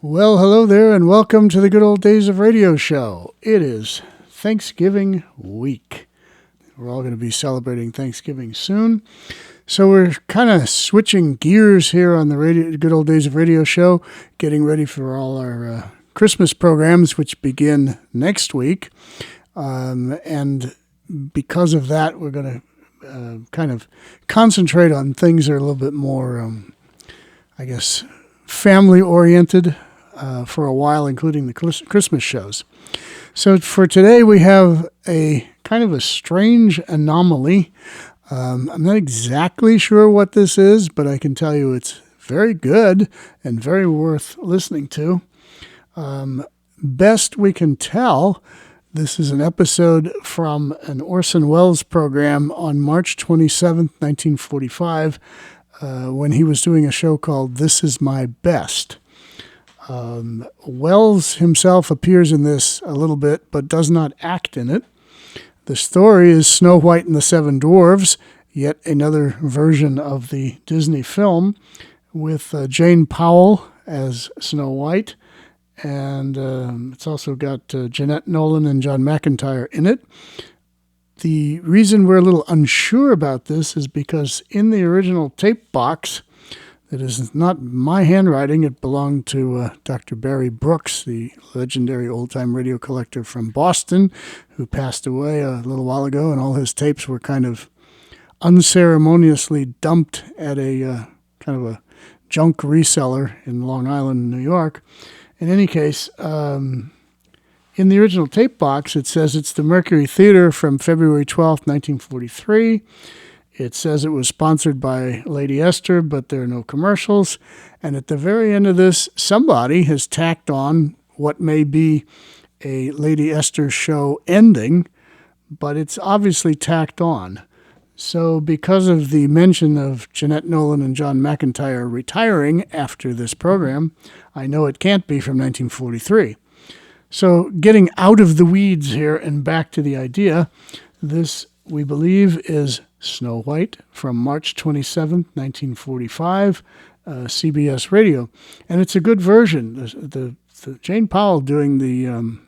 Well, hello there, and welcome to the Good Old Days of Radio show. It is Thanksgiving week. We're all going to be celebrating Thanksgiving soon. So we're kind of switching gears here on the Good Old Days of Radio show, getting ready for all our Christmas programs, which begin next week. And because of that, we're going to kind of concentrate on things that are a little bit more, family-oriented for a while, including the Christmas shows. So for today, we have a kind of a strange anomaly. I'm not exactly sure what this is, but I can tell you it's very good and very worth listening to. Best we can tell, this is an episode from an Orson Welles program on March 27th, 1945, when he was doing a show called This Is My Best. Welles himself appears in this a little bit, but does not act in it. The story is Snow White and the Seven Dwarfs, yet another version of the Disney film, with Jane Powell as Snow White, and it's also got Jeanette Nolan and John McIntyre in it. The reason we're a little unsure about this is because in the original tape box, that is not my handwriting, it belonged to Dr. Barry Brooks, the legendary old-time radio collector from Boston, who passed away a little while ago, and all his tapes were kind of unceremoniously dumped at a kind of a junk reseller in Long Island, New York. In any case, in the original tape box, it says it's the Mercury Theatre from February 12th, 1943. It says it was sponsored by Lady Esther, but there are no commercials. And at the very end of this, somebody has tacked on what may be a Lady Esther show ending, but it's obviously tacked on. So because of the mention of Jeanette Nolan and John McIntyre retiring after this program, I know it can't be from 1943. So getting out of the weeds here and back to the idea, this, we believe, is Snow White from March 27th, 1945, CBS Radio. And it's a good version. The Jane Powell doing the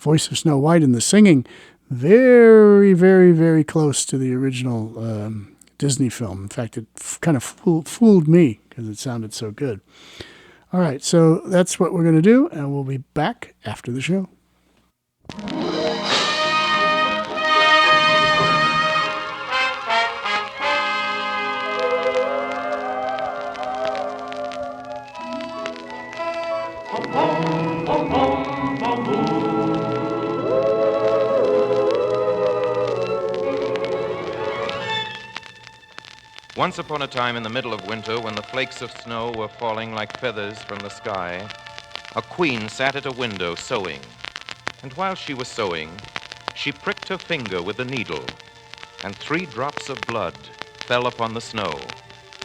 voice of Snow White and the singing, very, very, very close to the original Disney film. In fact, it kind of fooled me because it sounded so good. All right, so that's what we're going to do, and we'll be back after the show. Once upon a time in the middle of winter, when the flakes of snow were falling like feathers from the sky, a queen sat at a window sewing. And while she was sewing, she pricked her finger with a needle, and 3 drops of blood fell upon the snow.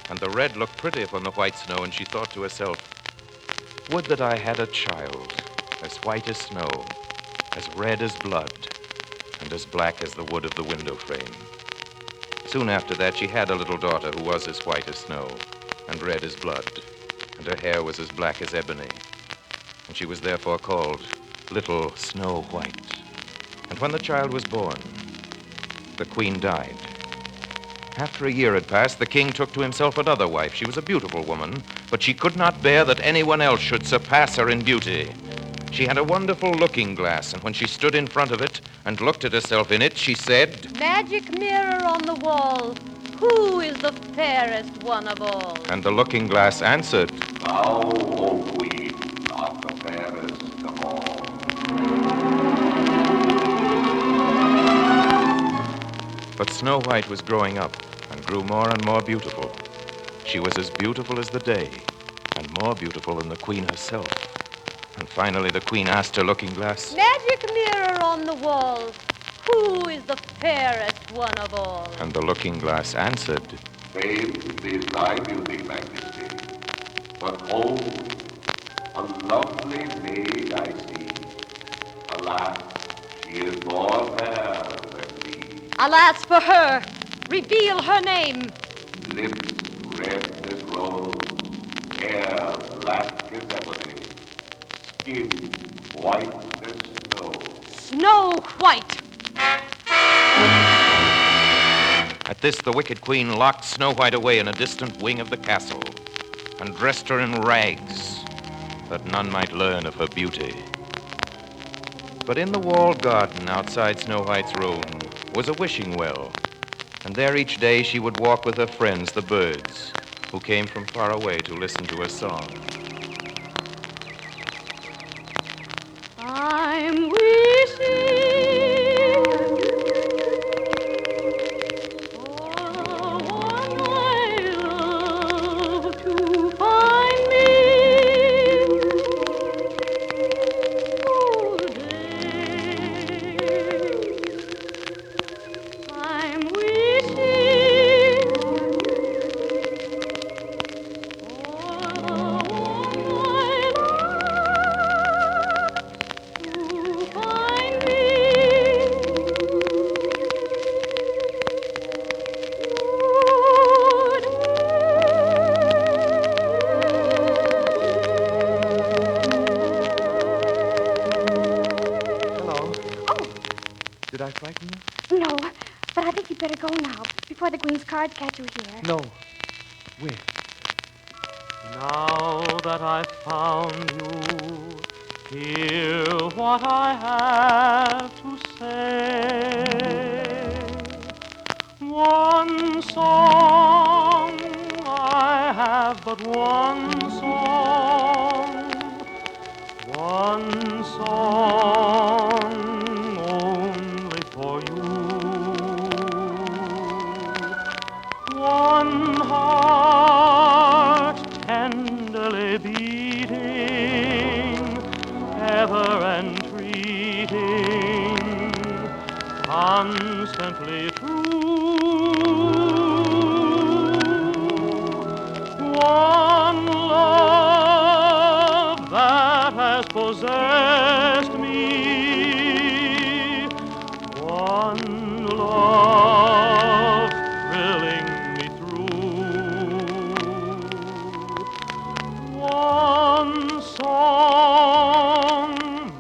And the red looked pretty upon the white snow, and she thought to herself, would that I had a child as white as snow, as red as blood, and as black as the wood of the window frame. Soon after that, she had a little daughter who was as white as snow and red as blood, and her hair was as black as ebony. And she was therefore called Little Snow White. And when the child was born, the queen died. After a year had passed, the king took to himself another wife. She was a beautiful woman, but she could not bear that anyone else should surpass her in beauty. She had a wonderful looking glass, and when she stood in front of it and looked at herself in it, she said, "Magic mirror on the wall, who is the fairest one of all?" And the looking glass answered, "Thou, O queen, art the fairest of all." But Snow White was growing up and grew more and more beautiful. She was as beautiful as the day, and more beautiful than the queen herself. And finally the queen asked her looking glass, "Magic mirror on the wall, who is the fairest one of all?" And the looking glass answered, "Famed is thy beauty, Majesty, but hold, a lovely maid I see. Alas, she is more fair than thee." "Alas for her! Reveal her name." "Lips red as rose, hair black as ebony, skin white as snow. Snow White! At this, the wicked queen locked Snow White away in a distant wing of the castle and dressed her in rags, that none might learn of her beauty. But in the walled garden outside Snow White's room was a wishing well, and there each day she would walk with her friends, the birds, who came from far away to listen to her song. I'm wishing for the one I love to find me today. I'm wishing for the one I love to find me. Hello. Oh, Did I frighten you? no, but I think you'd better go now, before the Queen's cards catch you here. No. Wait. Now that I've found you, hear what I have to say. One song, I have but one song. One song only for you. One heart tenderly beating, ever entreating, constantly true. One love that has possessed me. One love thrilling me through. One song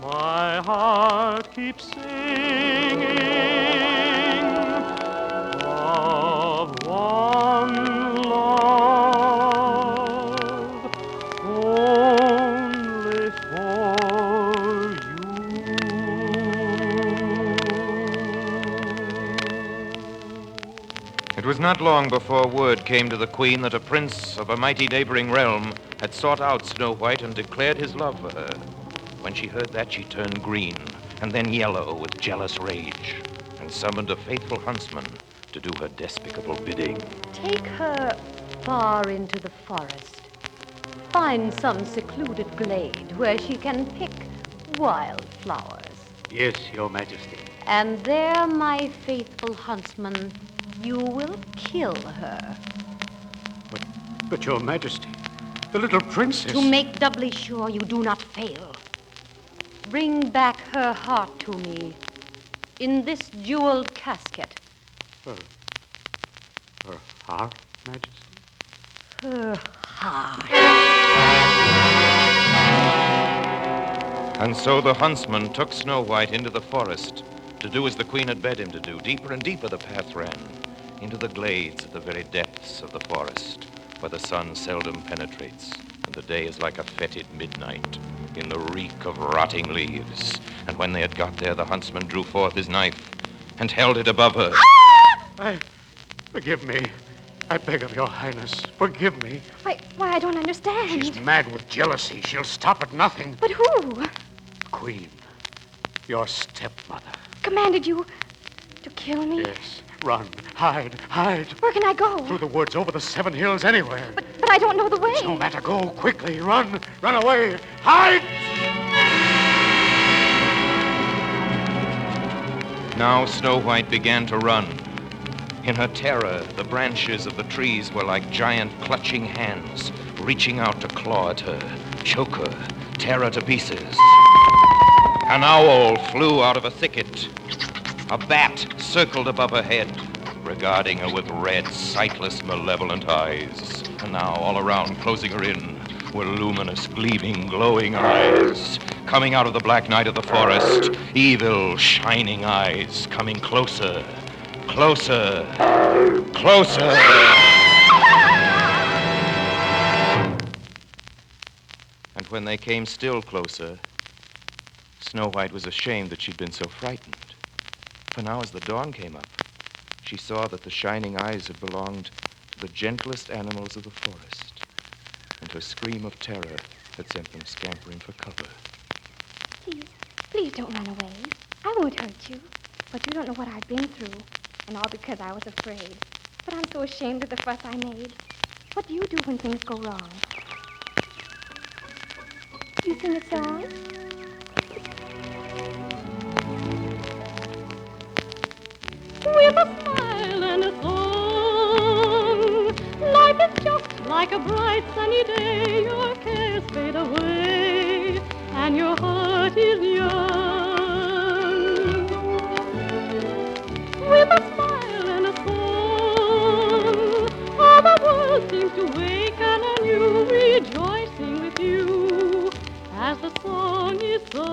my heart keeps singing, of one love only for you. It was not long before word came to the queen that a prince of a mighty neighboring realm had sought out Snow White and declared his love for her. When she heard that, she turned green and then yellow with jealous rage and summoned a faithful huntsman to do her despicable bidding. Take her far into the forest. Find some secluded glade where she can pick wild flowers. Yes, Your Majesty. And there, my faithful huntsman, you will kill her. But Your Majesty, the little princess... To make doubly sure you do not fail, bring back her heart to me in this jeweled casket. Her heart, Majesty? Her heart. And so the huntsman took Snow White into the forest to do as the queen had bid him to do. Deeper and deeper the path ran, into the glades at the very depths of the forest, where the sun seldom penetrates, and the day is like a fetid midnight, in the reek of rotting leaves. And when they had got there, the huntsman drew forth his knife and held it above her. Forgive me. I beg of your highness, forgive me. Why, I don't understand. She's mad with jealousy. She'll stop at nothing. But who? Queen, your stepmother. Commanded you to kill me? Yes. Run. Hide. Hide. Where can I go? Through the woods, over the 7 hills, anywhere. But I don't know the way. It's no matter. Go quickly. Run. Run away. Hide! Now Snow White began to run. In her terror, the branches of the trees were like giant clutching hands, reaching out to claw at her, choke her, tear her to pieces. An owl flew out of a thicket. A bat circled above her head, regarding her with red, sightless, malevolent eyes. And now, all around, closing her in, were luminous, gleaming, glowing eyes, coming out of the black night of the forest, evil, shining eyes coming closer, closer, closer. And when they came still closer, Snow White was ashamed that she'd been so frightened. For now, as the dawn came up, she saw that the shining eyes had belonged to the gentlest animals of the forest, and her scream of terror had sent them scampering for cover. Please don't run away. I won't hurt you. But you don't know what I've been through, and all because I was afraid. But I'm so ashamed of the fuss I made. What do you do when things go wrong? You sing a song? With a smile and a song, life is just like a bright sunny day. Your cares fade away, and your heart is young. With a smile and a song, all the world seems to waken anew, rejoicing with you as the song is sung.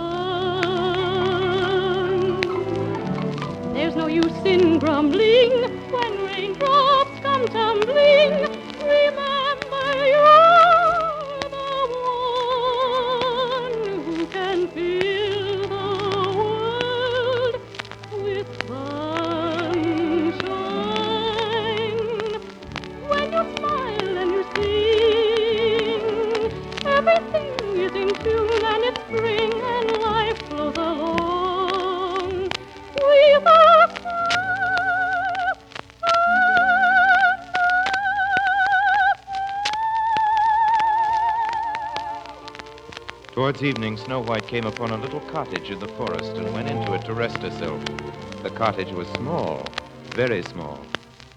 There's no use in grumbling when raindrops come tumbling. Remember, you're the one who can fill the world with sunshine. When you smile and you sing, everything is in tune and it's spring and life flows along. With a Towards evening, Snow White came upon a little cottage in the forest and went into it to rest herself. The cottage was small, very small.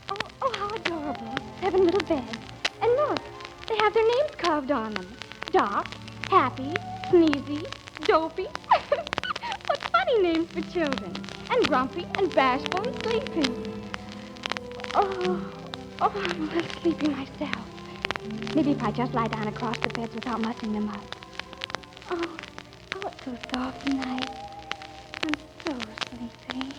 Oh, how adorable. 7 little beds. And look, they have their names carved on them. Doc, Happy, Sneezy, Dopey. What funny names for children. And Grumpy and Bashful and Sleepy. Oh, I'm a little sleepy myself. Maybe if I just lie down across the beds without mussing them up. Oh, it's so soft and nice. I'm so sleepy.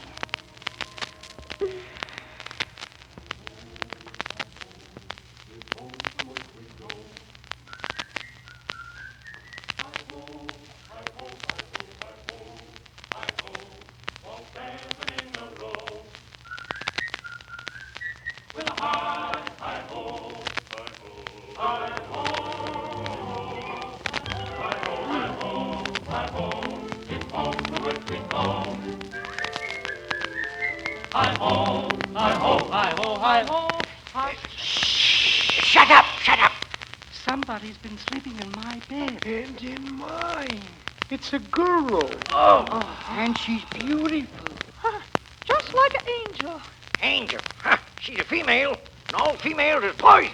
Shut up! Somebody's been sleeping in my bed. And in mine. It's a girl. And she's beautiful. Just like an angel. Angel. Huh. She's a female. And all females is poison.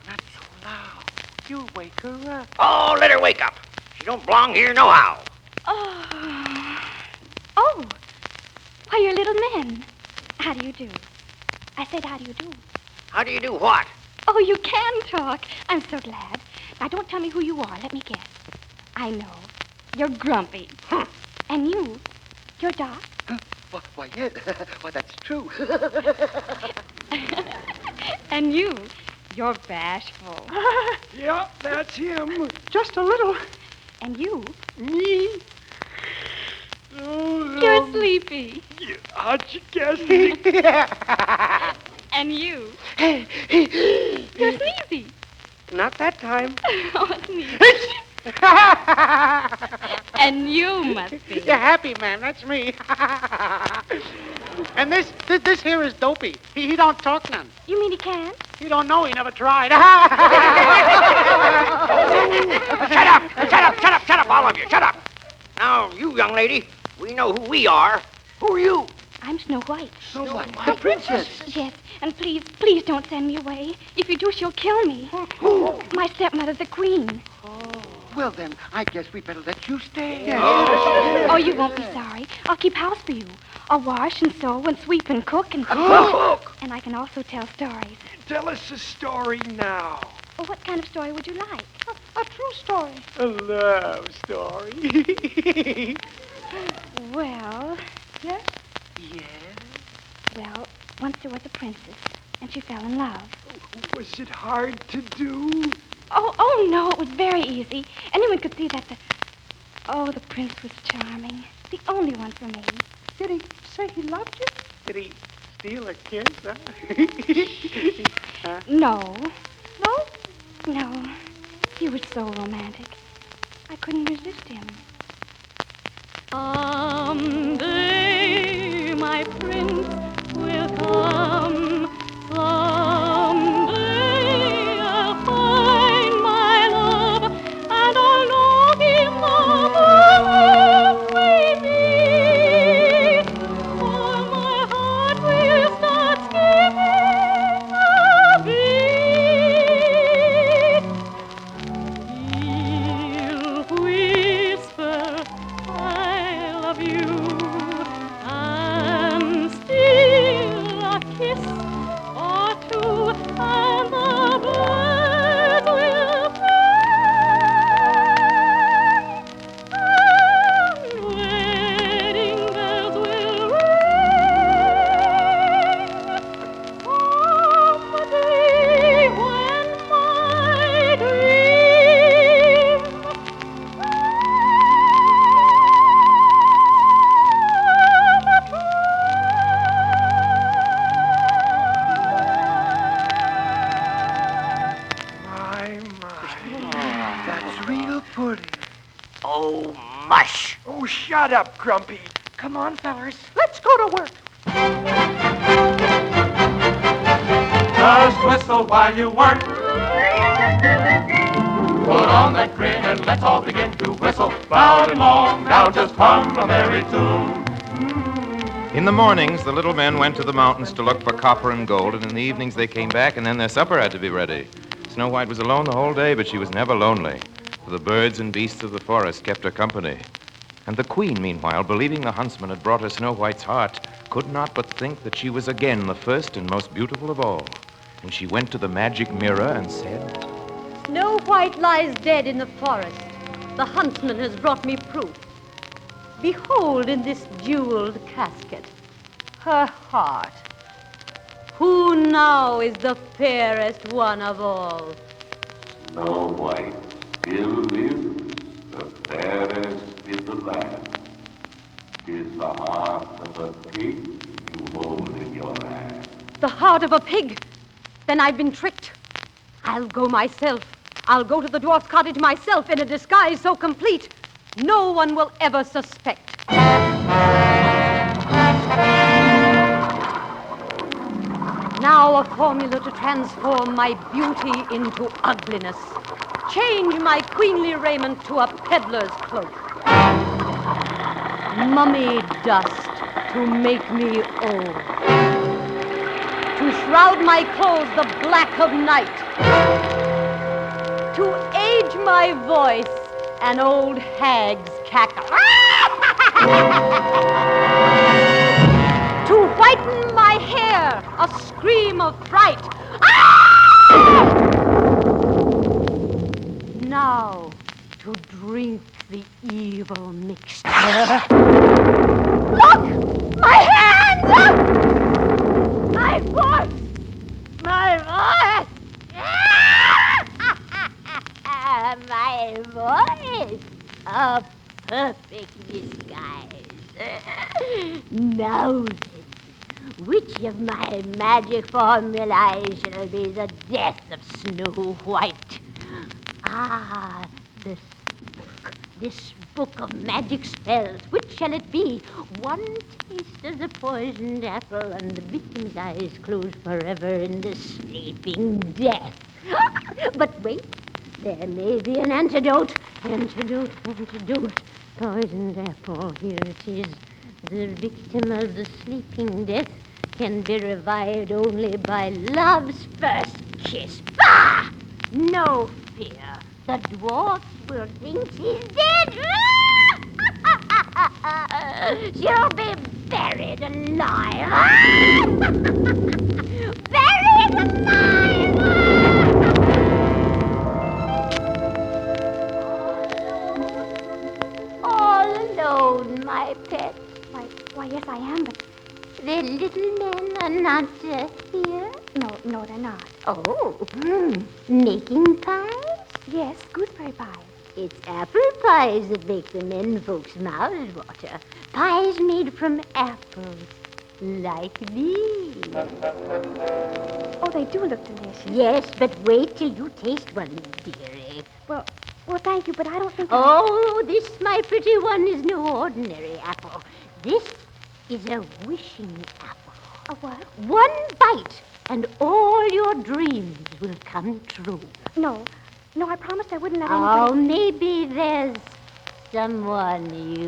Not so loud. You'll wake her up. Oh, let her wake up. She don't belong here nohow. Oh, why, you're little men. How do you do? I said, how do you do? How do you do what? Oh, you can talk. I'm so glad. Now, don't tell me who you are. Let me guess. I know. You're Grumpy. And you're Doc. Why, yes. Why, that's true. And you're Bashful. Yeah, that's him. Just a little. And you, Me? Oh, you're Sleepy. how'd you guess? And you're Sneezy. Not that time. Oh, Sneezy. And you must be. You're happy, man. That's me. And this here is Dopey. He don't talk none. You mean he can't? He don't know. He never tried. Shut up, all of you. Shut up. Now, you young lady, we know who we are. Who are you? I'm Snow White. Snow White, the princess. Yes, and please don't send me away. If you do, she'll kill me. Who? My stepmother's the queen. Well, then, I guess we better let you stay. Oh, you won't be sorry. I'll keep house for you. I'll wash and sew and sweep and cook and... Cook? And I can also tell stories. Tell us a story now. Well, what kind of story would you like? A A true story. A love story. Well, Yes? well, once there was a princess, and she fell in love. Was it hard to do? Oh, no, it was very easy. Anyone could see that the prince was charming. The only one for me. Did he say he loved you? Did he steal a kiss, huh? No, No? no. He was so romantic. I couldn't resist him. Someday my prince will come. Someday I'll find my love, and I'll know him every beat. For my heart will start skipping a beat. He'll whisper, I love you, and steal a kiss or two, and the birds will sing, and wedding bells will ring. Someday when my dreams That's real pudding. Oh, mush. Oh, shut up, Grumpy. Come on, fellers. Let's go to work. Just whistle while you work. Put on that grin and let's all begin to whistle loud and long. Now just hum a merry tune. In the mornings, the little men went to the mountains to look for copper and gold, and in the evenings they came back, and then their supper had to be ready. Snow White was alone the whole day, but she was never lonely, for the birds and beasts of the forest kept her company. And the queen, meanwhile, believing the huntsman had brought her Snow White's heart, could not but think that she was again the first and most beautiful of all. And she went to the magic mirror and said, Snow White lies dead in the forest. The huntsman has brought me proof. Behold in this jeweled casket her heart. Who now is the fairest one of all? Snow White still lives, the fairest in the land. 'Tis the heart of a pig you hold in your hand. The heart of a pig? Then I've been tricked. I'll go myself. I'll go to the dwarf's cottage myself in a disguise so complete no one will ever suspect. Now a formula to transform my beauty into ugliness. Change my queenly raiment to a peddler's cloak. Mummy dust to make me old. To shroud my clothes the black of night. To age my voice an old hag's cackle. To whiten my hair a scream of fright. Now to drink the evil mixture. Look! My hand! Look! My voice! My voice! My voice! A perfect disguise. Now then, which of my magic formulae shall be the death of Snow White? Ah, this book of magic spells. Which shall it be? One taste of the poisoned apple, and the victim's eyes closed forever in the sleeping death. But wait, there may be an antidote. Antidote. Poisoned apple, here it is. The victim of the sleeping death can be revived only by love's first kiss. Bah! No fear. The dwarf will think she's dead. She'll be buried alive. Buried alive! my pet? Why, yes, I am, but... The little men are not here? No, they're not. Oh, making pies? Yes, gooseberry pies. It's apple pies that make the men folks' mouths water. Pies made from apples, like these. Oh, they do look delicious. Yes, but wait till you taste one, dearie. Well, thank you, but I don't think Oh, this, my pretty one, is no ordinary apple. This is a wishing apple. A what? One bite, and all your dreams will come true. No, I promised I wouldn't let Oh, anybody... maybe there's someone you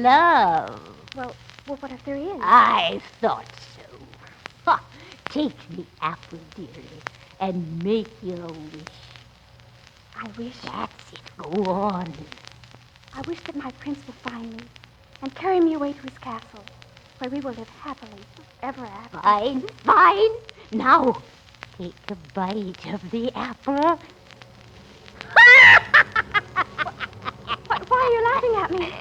love. Well, what if there is? I thought so. Ha! Take the apple, dearie, and make your wish. I wish... That's it. Go on. I wish that my prince will find me and carry me away to his castle, where we will live happily ever after. Fine. Now, take a bite of the apple. Why are you laughing at me?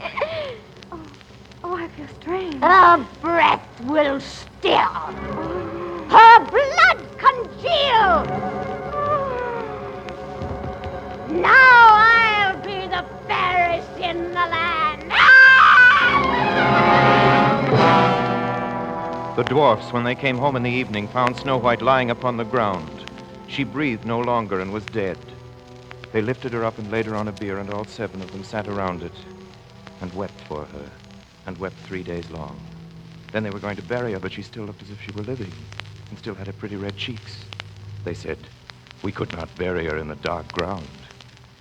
Oh, I feel strange. Her breath will still. Her blood congeal. Now I'll be the fairest in the land. The dwarfs, when they came home in the evening, found Snow White lying upon the ground. She breathed no longer and was dead. They lifted her up and laid her on a bier, and all 7 of them sat around it and wept for her, and wept 3 days long. Then they were going to bury her, but she still looked as if she were living, and still had her pretty red cheeks. They said, we could not bury her in the dark ground.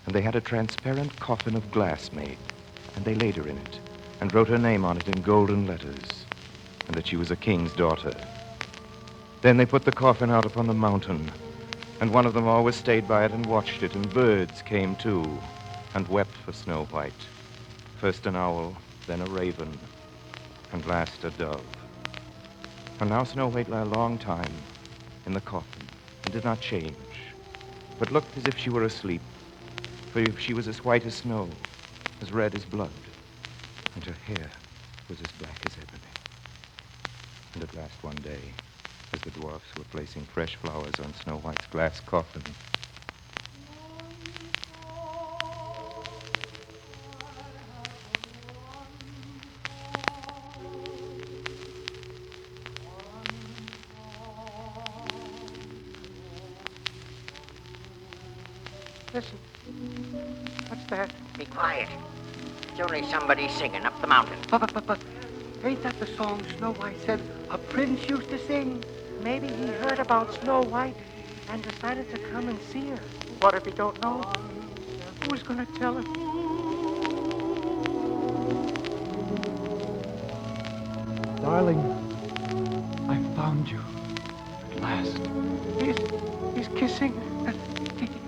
And they had a transparent coffin of glass made, and they laid her in it, and wrote her name on it in golden letters, and that she was a king's daughter. Then they put the coffin out upon the mountain, and one of them always stayed by it and watched it, and birds came too, and wept for Snow White. First an owl, then a raven, and last a dove. And now Snow White lay a long time in the coffin, and did not change, but looked as if she were asleep, for she was as white as snow, as red as blood, and her hair was as black as ebony. And at last one day, as the dwarfs were placing fresh flowers on Snow White's glass coffin, Listen. What's that? Be quiet. It's only somebody singing up the mountain. But, ain't that the song Snow White said a prince used to sing? Maybe he heard about Snow White and decided to come and see her. What if he don't know? Who's gonna tell him? Darling, I found you at last. He's kissing.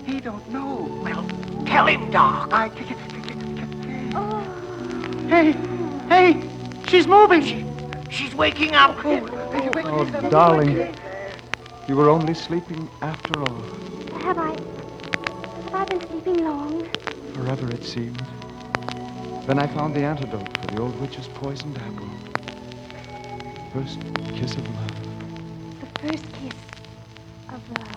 He don't know. Well, tell him, Doc. Hey, she's moving. She's waking up. Oh, darling, you were only sleeping after all. Have I been sleeping long? Forever, it seemed. Then I found the antidote for the old witch's poisoned apple. First kiss of love. The first kiss of love.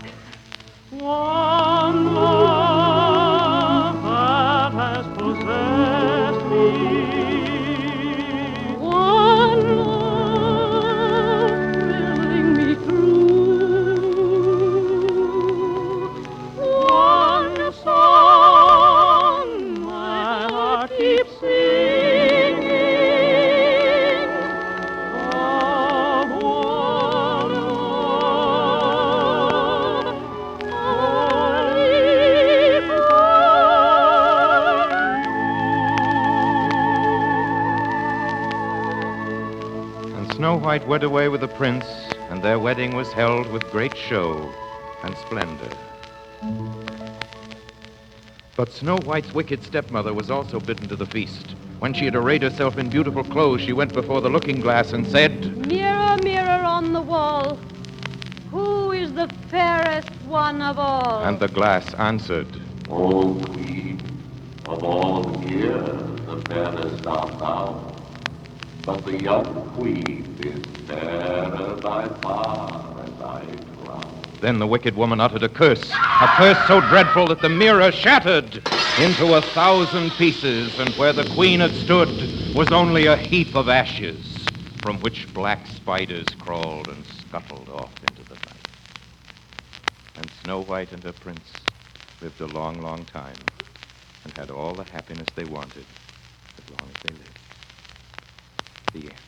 One love that has possessed me. One love filling me through. One song my heart keeps singing. Of one love only for and Snow White went away with the prince, and their wedding was held with great show and splendor. But Snow White's wicked stepmother was also bidden to the feast. When she had arrayed herself in beautiful clothes, she went before the looking-glass and said, Mirror, mirror on the wall, who is the fairest one of all? and the glass answered, O Queen, of all here, the fairest art thou. but the young queen is fairer by far as I trow. Then the wicked woman uttered a curse so dreadful that the mirror shattered into 1,000 pieces, and where the queen had stood was only a heap of ashes, from which black spiders crawled and scuttled off into the night. And Snow White and her prince lived a long, long time and had all the happiness they wanted as long as they lived. The end.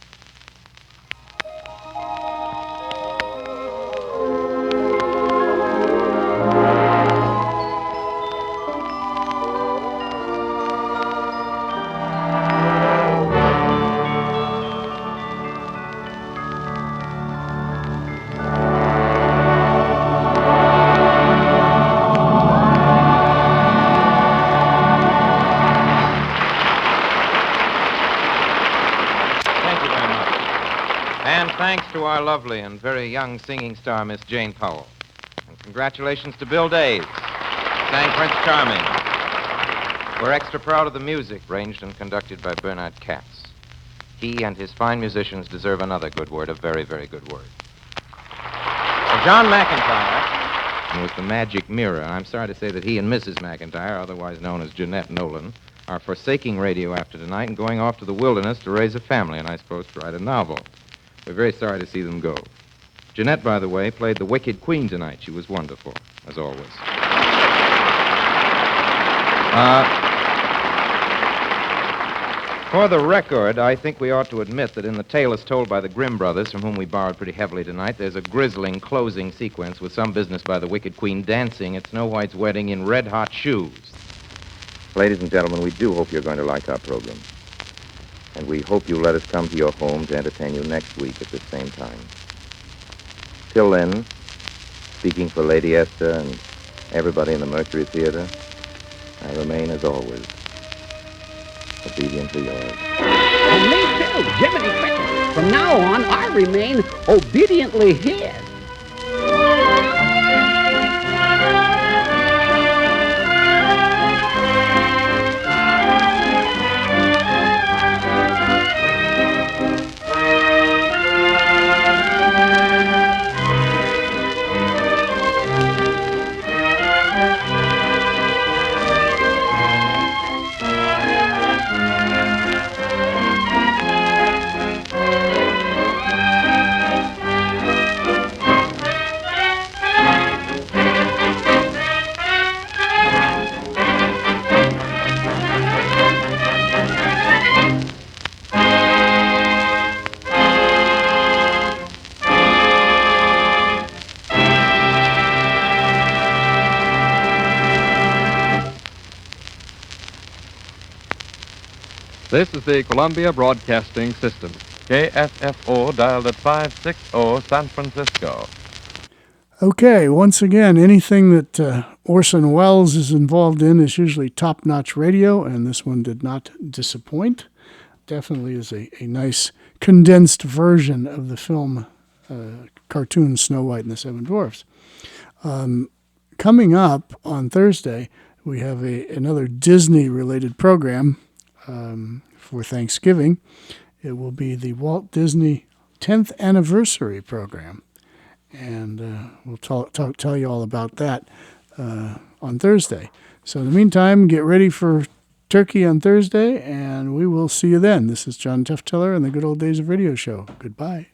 Thanks to our lovely and very young singing star, Miss Jane Powell. And congratulations to Bill Days, sang Prince Charming. We're extra proud of the music, arranged and conducted by Bernard Katz. He and his fine musicians deserve another good word, a very, very good word. Well, John McIntyre was the magic mirror. I'm sorry to say that he and Mrs. McIntyre, otherwise known as Jeanette Nolan, are forsaking radio after tonight and going off to the wilderness to raise a family, and I suppose to write a novel. We're very sorry to see them go. Jeanette, by the way, played the Wicked Queen tonight. She was wonderful, as always. For the record, I think we ought to admit that in the tale as told by the Grimm brothers, from whom we borrowed pretty heavily tonight, there's a grisling closing sequence with some business by the Wicked Queen dancing at Snow White's wedding in red-hot shoes. Ladies and gentlemen, we do hope you're going to like our program. And we hope you'll let us come to your home to entertain you next week at the same time. Till then, speaking for Lady Esther and everybody in the Mercury Theatre, I remain, as always, obedient to yours. And me too, Jiminy Cricket. From now on, I remain obediently his. This is the Columbia Broadcasting System. KSFO dialed at 560 San Francisco. Okay, once again, anything that Orson Welles is involved in is usually top-notch radio, and this one did not disappoint. Definitely is a nice condensed version of the film cartoon Snow White and the Seven Dwarfs. Coming up on Thursday, we have another Disney-related program for Thanksgiving. It will be the Walt Disney 10th anniversary program. And we'll tell you all about that on Thursday. So in the meantime, get ready for turkey on Thursday, and we will see you then. This is John Tufteller and the Good Old Days of Radio Show. Goodbye.